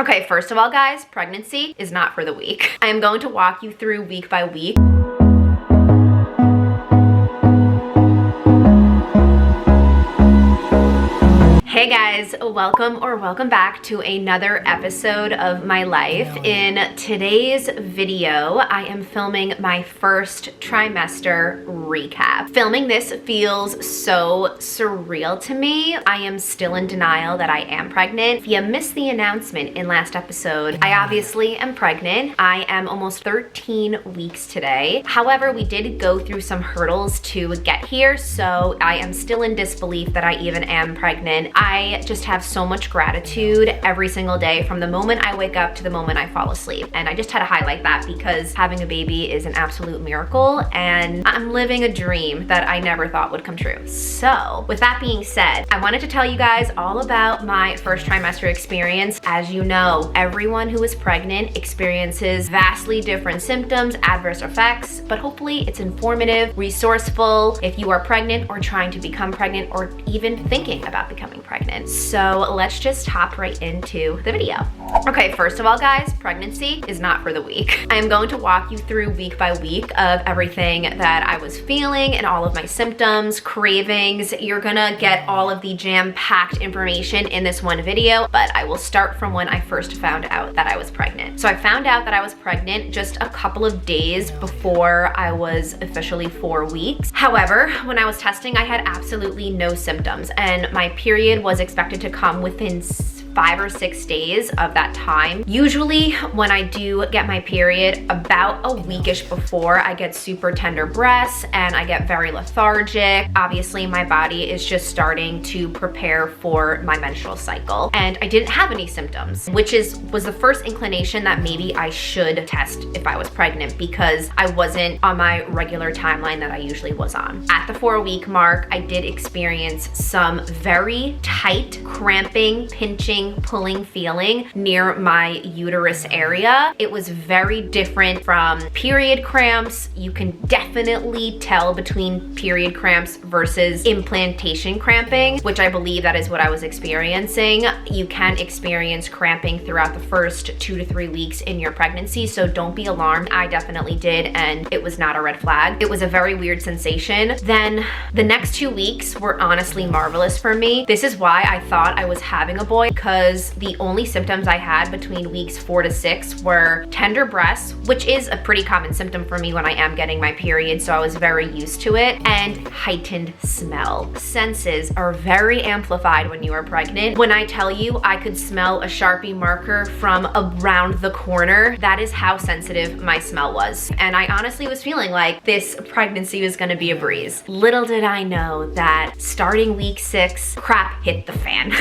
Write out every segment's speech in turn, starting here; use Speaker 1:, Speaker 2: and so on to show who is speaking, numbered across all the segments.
Speaker 1: Okay, first of all, guys, pregnancy is not for the weak. I am going to walk you through week by week. Hey guys, welcome back to another episode of my life. In today's video, I am filming my first trimester recap. Filming this feels so surreal to me. I am still in denial that I am pregnant. If you missed the announcement in last episode, I obviously am pregnant. I am almost 13 weeks today. However, we did go through some hurdles to get here, so I am still in disbelief that I even am pregnant. I just have so much gratitude every single day from the moment I wake up to the moment I fall asleep. And I just had to highlight that because having a baby is an absolute miracle and I'm living a dream that I never thought would come true. So with that being said, I wanted to tell you guys all about my first trimester experience. As you know, everyone who is pregnant experiences vastly different symptoms, adverse effects, but hopefully it's informative, resourceful if you are pregnant or trying to become pregnant or even thinking about becoming pregnant. So let's just hop right into the video. Okay, first of all, guys, pregnancy is not for the weak. I am going to walk you through week by week of everything that I was feeling and all of my symptoms, cravings. You're gonna get all of the jam-packed information in this one video, but I will start from when I first found out that I was pregnant. So I found out that I was pregnant just a couple of days before I was officially 4 weeks. However, when I was testing, I had absolutely no symptoms and my period was expected to come within 5 or 6 days of that time. Usually when I do get my period, about a weekish before, I get super tender breasts and I get very lethargic. Obviously my body is just starting to prepare for my menstrual cycle and I didn't have any symptoms, which was the first inclination that maybe I should test if I was pregnant because I wasn't on my regular timeline that I usually was on. At the 4-week mark, I did experience some very tight cramping, pinching, pulling feeling near my uterus area. It was very different from period cramps. You can definitely tell between period cramps versus implantation cramping, which I believe that is what I was experiencing. You can experience cramping throughout the first 2 to 3 weeks in your pregnancy, so don't be alarmed. I definitely did, and it was not a red flag. It was a very weird sensation. Then the next 2 weeks were honestly marvelous for me. This is why I thought I was having a boy, because the only symptoms I had between weeks 4 to 6 were tender breasts, which is a pretty common symptom for me when I am getting my period, so I was very used to it, and heightened smell. Senses are very amplified when you are pregnant. When I tell you I could smell a Sharpie marker from around the corner, that is how sensitive my smell was. And I honestly was feeling like this pregnancy was gonna be a breeze. Little did I know that starting week 6, crap hit the fan.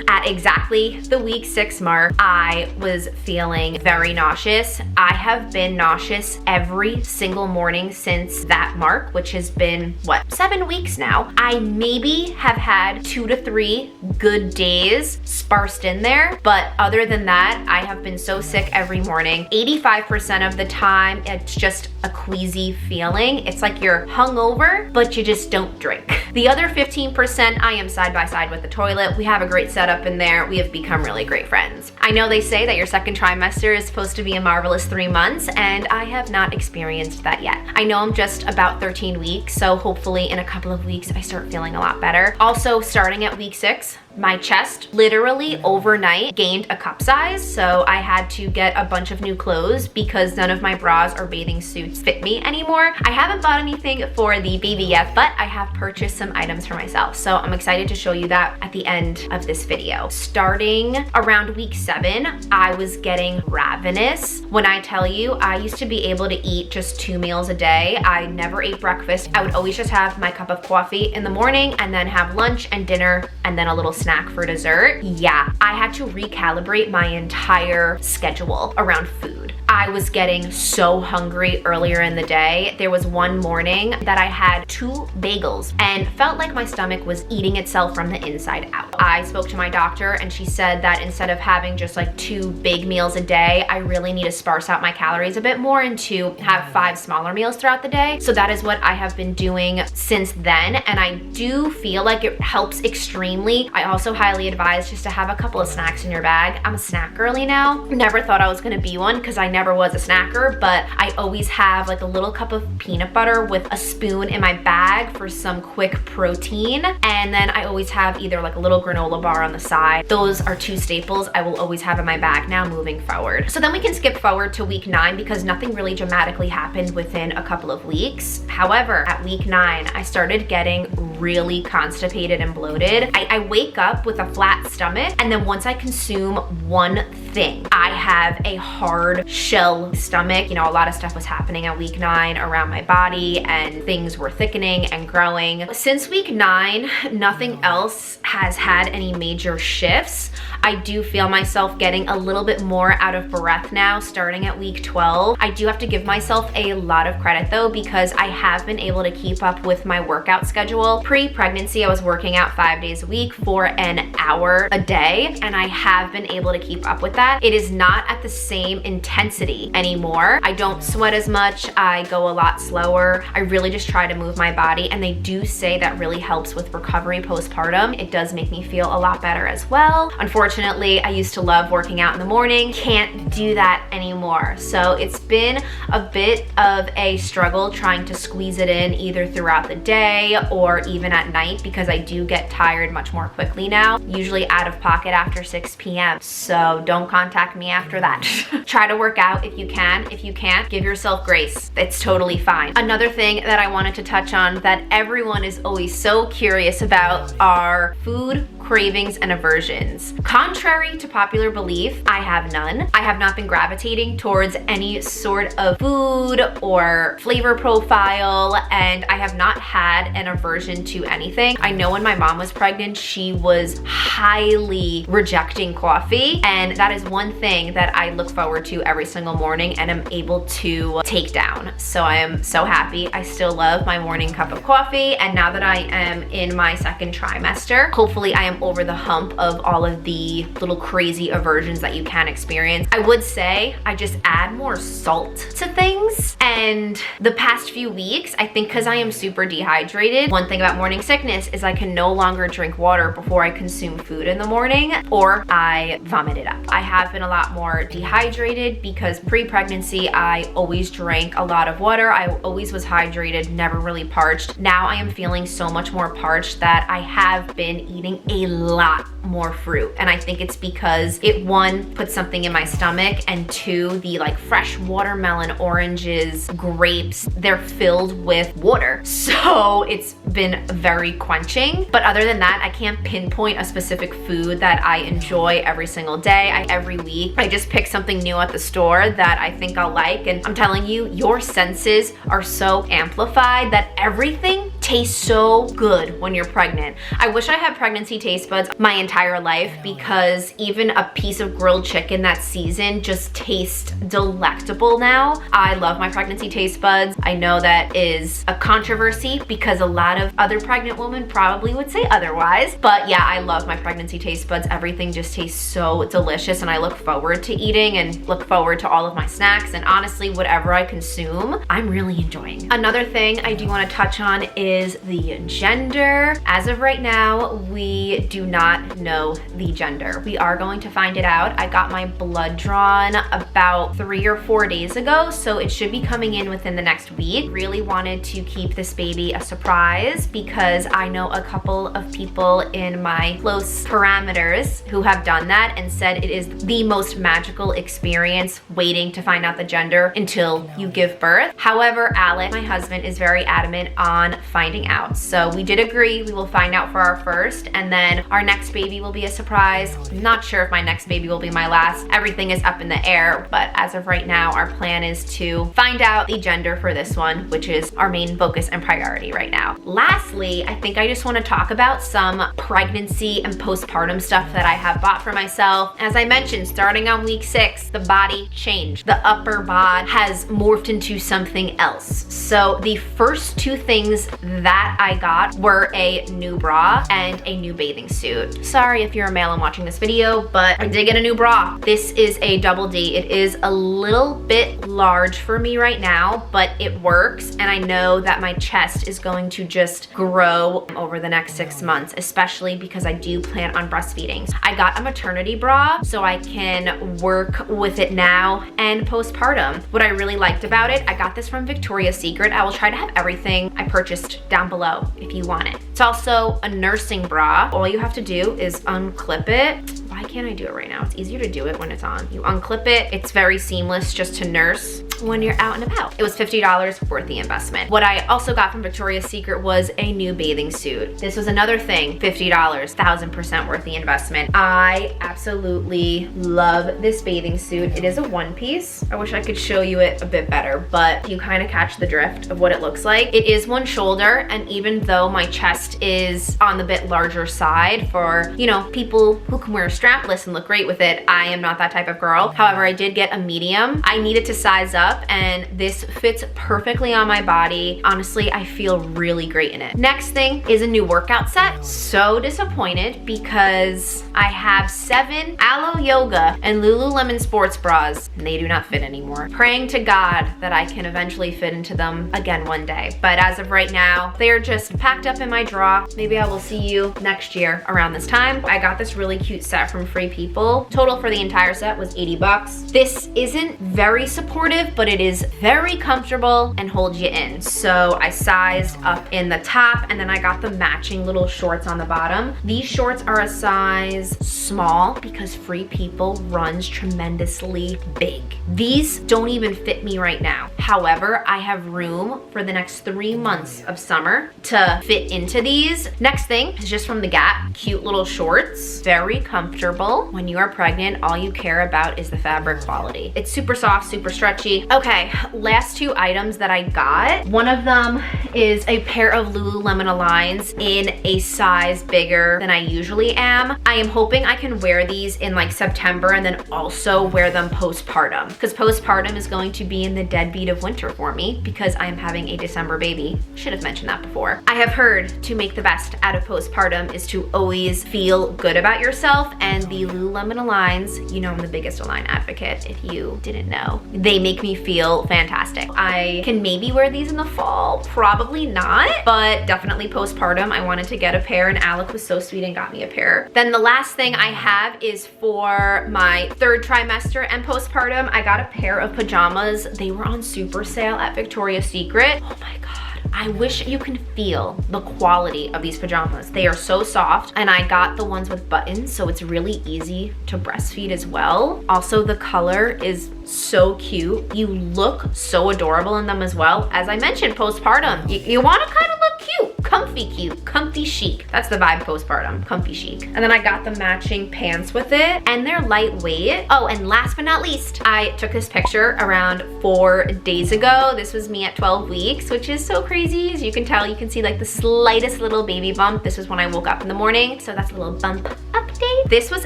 Speaker 1: At exactly the week 6 mark, I was feeling very nauseous. I have been nauseous every single morning since that mark, which has been, what, 7 weeks now. I maybe have had 2 to 3 good days sparsed in there, but other than that, I have been so sick every morning. 85% of the time, it's just a queasy feeling. It's like you're hungover, but you just don't drink. The other 15%, I am side by side with the toilet. We have a great setup in there. We have become really great friends. I know they say that your second trimester is supposed to be a marvelous 3 months, and I have not experienced that yet. I know I'm just about 13 weeks, so hopefully in a couple of weeks I start feeling a lot better. Also, starting at week 6, my chest literally overnight gained a cup size, so I had to get a bunch of new clothes because none of my bras or bathing suits fit me anymore. I haven't bought anything for the baby yet, but I have purchased some items for myself, so I'm excited to show you that at the end of this video. Starting around week 7, I was getting ravenous. When I tell you, I used to be able to eat just 2 meals a day. I never ate breakfast. I would always just have my cup of coffee in the morning and then have lunch and dinner and then a little snack for dessert. Yeah, I had to recalibrate my entire schedule around food. I was getting so hungry earlier in the day. There was one morning that I had 2 bagels and felt like my stomach was eating itself from the inside out. I spoke to my doctor and she said that instead of having just like 2 big meals a day, I really need to sparse out my calories a bit more and to have 5 smaller meals throughout the day. So that is what I have been doing since then, and I do feel like it helps extremely. I also highly advise just to have a couple of snacks in your bag. I'm a snack girly now. Never thought I was gonna be one because I never was a snacker, but I always have like a little cup of peanut butter with a spoon in my bag for some quick protein, and then I always have either like a little granola bar on the side. Those are 2 staples I will always have in my bag now moving forward. So then we can skip forward to week 9 because nothing really dramatically happened within a couple of weeks. However, at week 9, I started getting really constipated and bloated. I wake up with a flat stomach, and then once I consume one thing, I have a hard shell stomach. You know, a lot of stuff was happening at week 9 around my body and things were thickening and growing. Since week 9, nothing else has had any major shifts. I do feel myself getting a little bit more out of breath now starting at week 12. I do have to give myself a lot of credit though, because I have been able to keep up with my workout schedule. Pre-pregnancy, I was working out 5 days a week for an hour a day, and I have been able to keep up with that. It is not at the same intensity anymore. I don't sweat as much. I go a lot slower. I really just try to move my body, and they do say that really helps with recovery postpartum. It does make me feel a lot better as well. Unfortunately, I used to love working out in the morning. Can't do that anymore. So it's been a bit of a struggle trying to squeeze it in either throughout the day or even at night, because I do get tired much more quickly now, usually out of pocket after 6 p.m. So don't contact me after that. Try to work out if you can. If you can't, give yourself grace. It's totally fine. Another thing that I wanted to touch on that everyone is always so curious about are food cravings and aversions. Contrary to popular belief, I have none. I have not been gravitating towards any sort of food or flavor profile, and I have not had an aversion to anything. I know when my mom was pregnant, she was highly rejecting coffee, and that is one thing that I look forward to every single morning and am able to take down. So I am so happy. I still love my morning cup of coffee, and now that I am in my 2nd trimester, hopefully I am over the hump of all of the little crazy aversions that you can experience. I would say I just add more salt to things, and the past few weeks, I think because I am super dehydrated, one thing about morning sickness is I can no longer drink water before I consume food in the morning, or I vomit it up. I have been a lot more dehydrated because pre-pregnancy, I always drank a lot of water. I always was hydrated, never really parched. Now I am feeling so much more parched that I have been eating a lot more fruit, and I think it's because it, 1, puts something in my stomach, and 2, the like fresh watermelon, oranges, grapes, they're filled with water, so it's been very quenching. But other than that, I can't pinpoint a specific food that I enjoy every single day. Every week I just pick something new at the store that I think I'll like, and I'm telling you, your senses are so amplified that everything tastes so good when you're pregnant. I wish I had pregnancy taste buds my entire life, because even a piece of grilled chicken that's seasoned just tastes delectable now. I love my pregnancy taste buds. I know that is a controversy because a lot of other pregnant women probably would say otherwise, but yeah, I love my pregnancy taste buds. Everything just tastes so delicious, and I look forward to eating and look forward to all of my snacks, and honestly, whatever I consume, I'm really enjoying. Another thing I do want to touch on is the gender. As of right now, we do not know the gender. We are going to find it out. I got my blood drawn about 3 or 4 days ago, so it should be coming in within the next week. Really wanted to keep this baby a surprise because I know a couple of people in my close parameters who have done that and said it is the most magical experience waiting to find out the gender until you give birth. However, Alec, my husband, is very adamant on finding finding out. So we did agree we will find out for our first, and then our next baby will be a surprise. I'm not sure if my next baby will be my last. Everything is up in the air, but as of right now, our plan is to find out the gender for this one, which is our main focus and priority right now. Lastly, I think I just want to talk about some pregnancy and postpartum stuff that I have bought for myself. As I mentioned, starting on week 6, the body changed. The upper bod has morphed into something else. So the first 2 things that I got were a new bra and a new bathing suit. Sorry if you're a male and watching this video, but I did get a new bra. This is a double D. It is a little bit large for me right now, but it works, and I know that my chest is going to just grow over the next 6 months, especially because I do plan on breastfeeding. I got a maternity bra so I can work with it now and postpartum. What I really liked about it, I got this from Victoria's Secret. I will try to have everything I purchased down below if you want it. It's also a nursing bra. All you have to do is unclip it. Why can't I do it right now? It's easier to do it when it's on. You unclip it. It's very seamless just to nurse when you're out and about. It was $50 worth the investment. What I also got from Victoria's Secret was a new bathing suit. This was another thing, $50, 1000% worth the investment. I absolutely love this bathing suit. It is a one piece. I wish I could show you it a bit better, but you kind of catch the drift of what it looks like. It is one shoulder, and even though my chest is on the bit larger side for, you know, people who can wear strapless and look great with it, I am not that type of girl. However, I did get a medium. I needed to size up, and this fits perfectly on my body. Honestly, I feel really great in it. Next thing is a new workout set. So disappointed because I have 7 Aloe Yoga and Lululemon sports bras, and they do not fit anymore. Praying to God that I can eventually fit into them again one day. But as of right now, they're just packed up in my drawer. Maybe I will see you next year around this time. I got this really cute set from Free People. Total for the entire set was 80 bucks. This isn't very supportive, but it is very comfortable and holds you in. So I sized up in the top, and then I got the matching little shorts on the bottom. These shorts are a size small because Free People runs tremendously big. These don't even fit me right now. However, I have room for the next 3 months of summer to fit into these. Next thing is just from the Gap. Cute little shorts, very comfortable. When you are pregnant, all you care about is the fabric quality. It's super soft, super stretchy. Okay, last 2 items that I got. One of them is a pair of Lululemon Aligns in a size bigger than I usually am. I am hoping I can wear these in like September and then also wear them postpartum, because postpartum is going to be in the deadbeat of winter for me because I am having a December baby. Should have mentioned that before. I have heard to make the best out of postpartum is to always feel good about yourself, and the Lululemon Aligns, you know I'm the biggest Align advocate if you didn't know. They make me feel fantastic. I can maybe wear these in the fall, probably not, but definitely postpartum. I wanted to get a pair, and Alec was so sweet and got me a pair. Then the last thing I have is for my 3rd trimester and postpartum. I got a pair of pajamas. They were on super sale at Victoria's Secret. Oh my God. I wish you can feel the quality of these pajamas. They are so soft, and I got the ones with buttons, so it's really easy to breastfeed as well. Also, the color is so cute. You look so adorable in them as well. As I mentioned, postpartum, you want to kind of look cute, comfy chic. That's the vibe postpartum, comfy chic. And then I got the matching pants with it, and they're lightweight. Oh, and last but not least, I took this picture around 4 days ago. This was me at 12 weeks, which is so crazy. As you can tell, you can see like the slightest little baby bump. This was when I woke up in the morning, so that's a little bump update. This was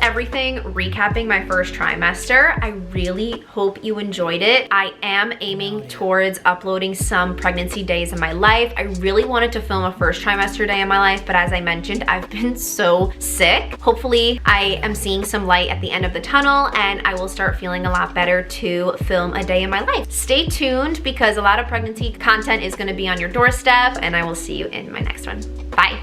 Speaker 1: everything recapping my first trimester. I really hope you enjoyed it. I am aiming towards uploading some pregnancy days in my life. I really wanted to film a first trimester day in my life, but as I mentioned, I've been so sick. Hopefully I am seeing some light at the end of the tunnel, and I will start feeling a lot better to film a day in my life. Stay tuned because a lot of pregnancy content is going to be on your doorstep, and I will see you in my next one. Bye.